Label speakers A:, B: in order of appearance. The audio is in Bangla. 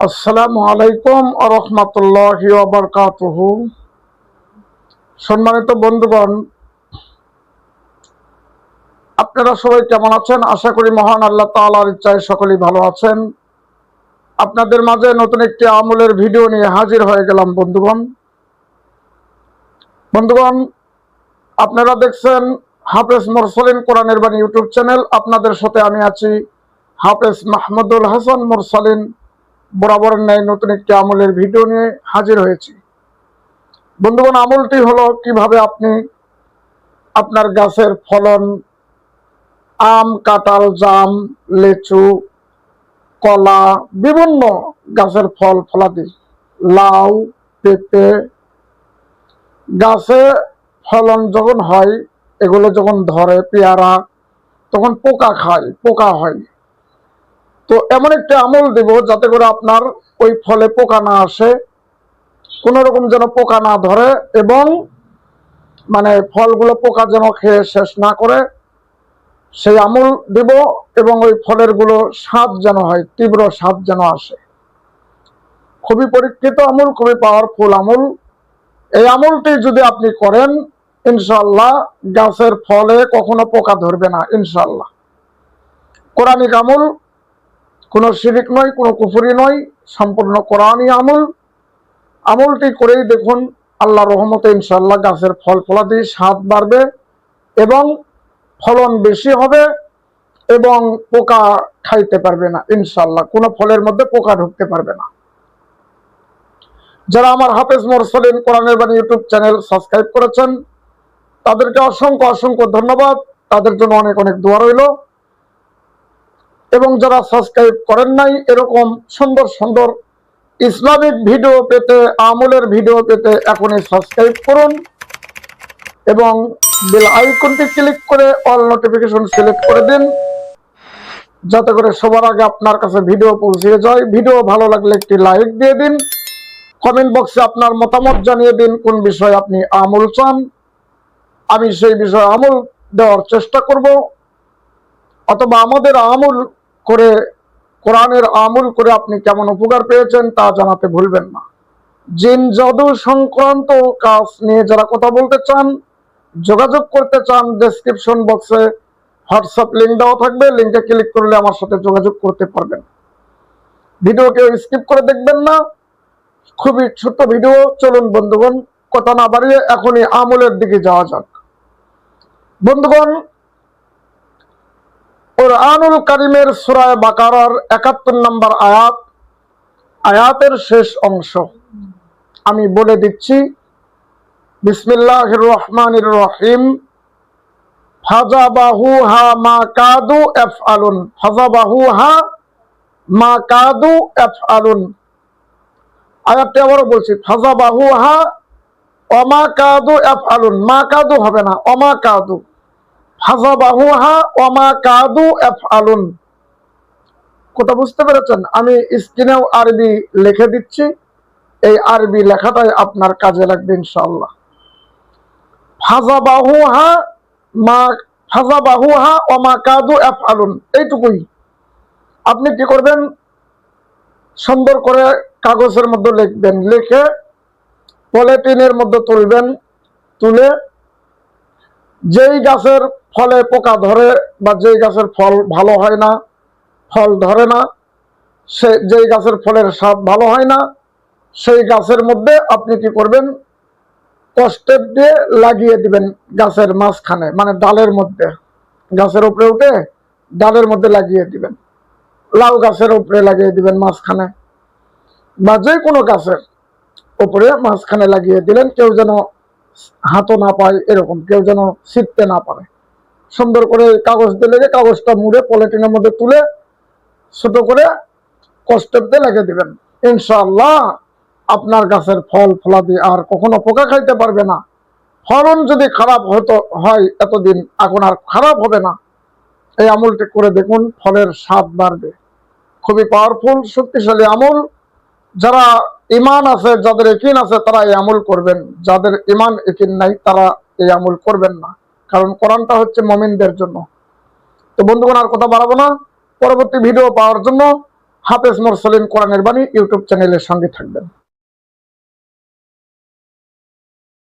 A: আসসালামু আলাইকুম ওয়া রাহমাতুল্লাহি ওয়া বারাকাতুহু। সম্মানিত বন্ধুগণ, আপনারা সবাই কেমন আছেন? আশা করি মহান আল্লাহ তাআলার ইচ্ছায় সকলেই ভালো আছেন। আপনাদের মাঝে নতুন একটি আমলের ভিডিও নিয়ে হাজির হয়ে গেলাম বন্ধুগণ, আপনারা দেখছেন হাফেজ মুরসালিন কোরআনের বাণী ইউটিউব চ্যানেল। আপনাদের সাথে আমি আছি হাফেজ মাহমুদুল হাসান মুরসালিন। বরাবর ন্যায় নতুন একটি আমলের ভিডিও নিয়ে হাজির হয়েছি। বন্ধুগণ, আমলটি হলো কিভাবে আপনি আপনার গাছের ফলন, আম, কাঁঠাল, জাম, লিচু, কলা, বিভিন্ন গাছের ফল ফলাদি, লাউ, পেঁপে গাছে ফলন যখন হয়, এগুলো যখন ধরে পেয়ারা, তখন পোকা হয়। তো এমন একটা আমল দেব যাতে করে আপনার ওই ফলে পোকা না আসে, কোন রকম যেন পোকা না ধরে, এবং ফলগুলো পোকা যেন খেয়ে শেষ না করে, সেই আমল দেব। এবং ওই ফলের গুলো স্বাদ যেন হয়, তীব্র স্বাদ যেন আসে। খুবই পরীক্ষিত আমল, খুবই পাওয়ারফুল আমল। এই আমলটি যদি আপনি করেন, ইনশাআল্লাহ গাছের ফলে কখনো পোকা ধরবে না ইনশাআল্লাহ। কোরআনিক আমল, কোনো শিরিক নয়, কোনো কুফরি নয়, সম্পূর্ণ কোরআনী আমল। আমলটি করেই দেখুন, আল্লাহর রহমতে ইনশাআল্লাহ গাছের ফল ফলাদি স্বাদ বাড়বে এবং ফলন বেশি হবে এবং পোকা খাইতে পারবে না ইনশাআল্লাহ। কোনো ফলের মধ্যে পোকা ঢুকতে পারবে না। যারা আমার হাফেজ মুরসালিন কোরআনের বাণী ইউটিউব চ্যানেল সাবস্ক্রাইব করেছেন, তাদেরকে অসংখ্য অসংখ্য ধন্যবাদ। তাদের জন্য অনেক অনেক দোয়া রইল। এবং যারা সাবস্ক্রাইব করেন নাই, এরকম সুন্দর সুন্দর ইসলামিক ভিডিও পেতে, আমলের ভিডিও পেতে এখনই সাবস্ক্রাইব করুন এবং বেল আইকনটি ক্লিক করে অল নোটিফিকেশন সিলেক্ট করে দিন, যাতে করে সবার আগে আপনার কাছে ভিডিও পৌঁছে যায়। ভিডিও ভালো লাগলে একটি লাইক দিয়ে দিন। কমেন্ট বক্সে আপনার মতামত জানিয়ে দিন কোন বিষয়ে আপনি আমল চান, আমি সেই বিষয়ে আমল দেওয়ার চেষ্টা করব। অথবা আমাদের আমল করে, কোরআনের আমল করে আপনি কেমন উপকার পেয়েছেন তা জানাতে ভুলবেন না। জিন জাদু সংক্রান্ত কাজ নিয়ে যারা কথা বলতে চান, যোগাযোগ করতে চান, ডেসক্রিপশন বক্সে হোয়াটসঅ্যাপ লিঙ্ক দেওয়া থাকবে, লিঙ্কে ক্লিক করলে আমার সাথে যোগাযোগ করতে পারবেন। ভিডিও কেউ স্কিপ করে দেখবেন না, খুবই ছোট্ট ভিডিও। চলুন বন্ধুগণ, কথা না বাড়িয়ে এখনই আমলের দিকে যাওয়া যাক। বন্ধুগণ, কুরআনুল কারীমের সূরা বাকারার ৭১ নম্বর আয়াতের শেষ অংশ আমি বলে দিচ্ছি। বিসমিল্লাহির রহমানির রহিম। ফাযাবাহুহা মা কাদু ইয়াফআলুন। ফাযাবাহুহা মা কাদু ইয়াফআলুন। আয়াতটি আবারও বলছি, ফাযাবাহুহা ওয়া মা কাদু ইয়াফআলুন। মা কাদু হবে না, ওমা কাদু। ফাযাবাহুহা ওয়া মা কাদু ইয়াফআলুন। কথা বুঝতে পেরেছেন? আমি স্ক্রিনেও আরবি লিখে দিচ্ছি, এই আরবি লেখাটাই আপনার কাজে লাগবে ইনশাআল্লাহ। ফাযাবাহুহা ওয়া মা কাদু ইয়াফআলুন, এইটুকুই। আপনি কি করবেন? সুন্দর করে কাগজের মধ্যে লিখবেন, লিখে পলিথিনের মধ্যে তুলবেন। তুলে যেই গাছের ফলে পোকা ধরে বা যেই গাছের ফল ভালো হয় না, ফল ধরে না, যেই গাছের ফলের স্বাদ ভালো হয় না, সেই গাছের মধ্যে আপনি কি করবেন? কষ্টেপ দিয়ে লাগিয়ে দিবেন গাছের মাঝখানে, ডালের মধ্যে। গাছের উপরে উঠে ডালের মধ্যে লাগিয়ে দিবেন। লাউ গাছের উপরে লাগিয়ে দিবেন মাঝখানে, বা যে কোনো গাছের উপরে মাঝখানে লাগিয়ে দিলেন। কেউ যেন হাতও না পায়, এরকম কেউ যেন ছিটতে না পারে। সুন্দর করে কাগজ দিয়ে লেগে, কাগজটা মুড়ে পলিথিনের মধ্যে তুলে ছোট করে কষ্টেপ দিয়ে লাগিয়ে দিবেন। ইনশাআল্লাহ আপনার গাছের ফল ফলাদি আর কখনো পোকা খাইতে পারবে না। ফলন যদি খারাপ হয় এতদিন, এখন আর খারাপ হবে না। এই আমলটি করে দেখুন, ফলের স্বাদ বাড়বে। খুবই পাওয়ারফুল, শক্তিশালী আমল। যারা ঈমান আছে, যাদের ইয়াকিন আছে, তারা এই আমল করবেন। যাদের ঈমান ইয়াকিন নাই, তারা এই আমল করবেন না, কারণ কোরআনটা হচ্ছে মুমিনদের জন্য। তো বন্ধুগণ, আর কথা বাড়াবো না। পরবর্তী ভিডিও পাওয়ার জন্য হাফেজ মোরসালিন কোরআনের বাণী ইউটিউব চ্যানেলের সঙ্গে থাকবেন।